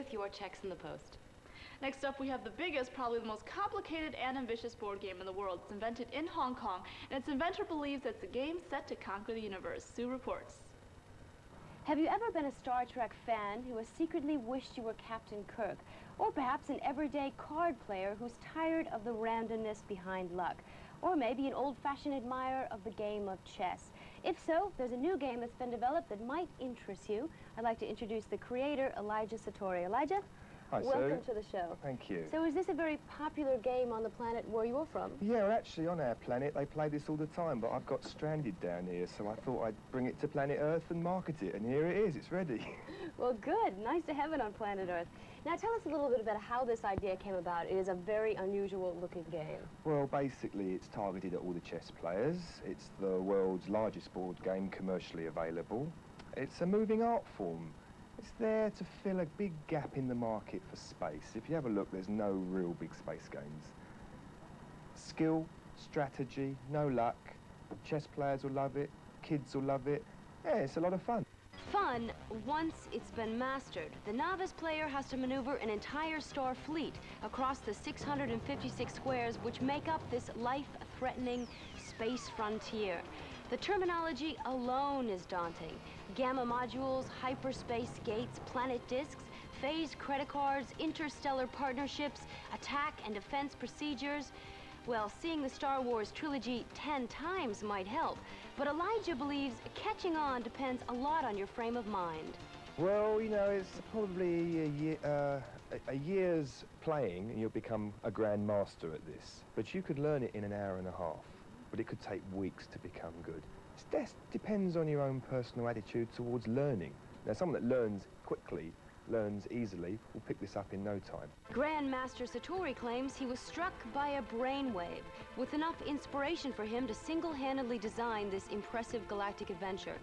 with your checks in the post. Next up, we have the biggest, probably the most complicated and ambitious board game in the world. It's invented in Hong Kong, and its inventor believes it's a game set to conquer the universe. Sue reports. Have you ever been a Star Trek fan who has secretly wished you were Captain Kirk? Or perhaps an everyday card player who's tired of the randomness behind luck? Or maybe an old-fashioned admirer of the game of chess? If so, there's a new game that's been developed that might interest you. I'd like to introduce the creator, Elijah Satori. Elijah? Hi, Sue. Welcome to the show. Thank you. So is this a very popular game on the planet where you're from? Yeah, actually on our planet they play this all the time, but I've got stranded down here, so I thought I'd bring it to planet Earth and market it, and here it is, it's ready. Well, good. Nice to have it on planet Earth. Now tell us a little bit about how this idea came about. It is a very unusual looking game. Well, basically it's targeted at all the chess players. It's the world's largest board game commercially available. It's a moving art form. It's there to fill a big gap in the market for space. If you have a look, there's no real big space games. Skill, strategy, no luck. Chess players will love it, kids will love it. Yeah, it's a lot of fun. Fun once it's been mastered. The novice player has to maneuver an entire star fleet across the 656 squares which make up this life-threatening space frontier. The terminology alone is daunting. Gamma modules, hyperspace gates, planet disks, phased credit cards, interstellar partnerships, attack and defense procedures. Well, seeing the Star Wars trilogy 10 times might help, but Elijah believes catching on depends a lot on your frame of mind. Well, you know, it's probably a year's playing and you'll become a grandmaster at this. But you could learn it in an hour and a half, but it could take weeks to become good. It depends on your own personal attitude towards learning. Now, someone that learns quickly, learns easily, will pick this up in no time. Grandmaster Satori claims he was struck by a brainwave with enough inspiration for him to single-handedly design this impressive galactic adventure.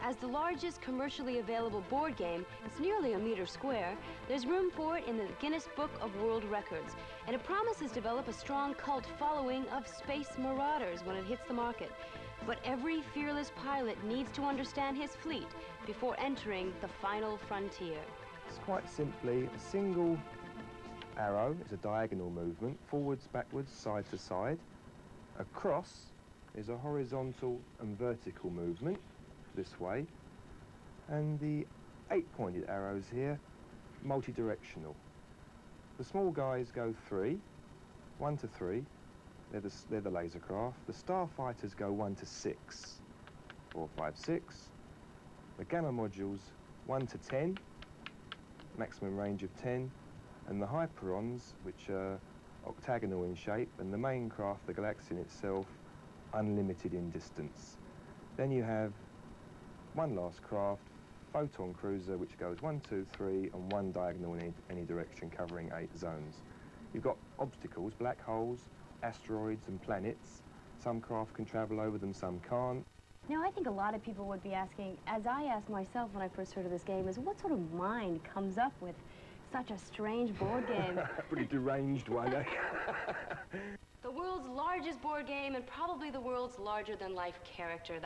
As the largest commercially available board game, it's nearly a meter square, there's room for it in the Guinness Book of World Records, and it promises to develop a strong cult following of space marauders when it hits the market. But every fearless pilot needs to understand his fleet before entering the final frontier. It's quite simply a single arrow is a diagonal movement, forwards, backwards, side to side. A cross is a horizontal and vertical movement this way. And the 8-pointed arrows here, multi-directional. The small guys go 1 to 3. They're the laser craft. The starfighters go 1 to 6. 4, 5, 6. The gamma modules 1 to 10. Maximum range of 10, and the hyperons, which are octagonal in shape, and the main craft, the Galaxion itself, unlimited in distance. Then you have one last craft, photon cruiser, which goes 1, 2, 3, and one diagonal in any direction, covering 8 zones. You've got obstacles, black holes, asteroids and planets. Some craft can travel over them, some can't. Now, I think a lot of people would be asking, as I asked myself when I first heard of this game, is what sort of mind comes up with such a strange board game? Pretty deranged one, eh? The world's largest board game and probably the world's larger-than-life character.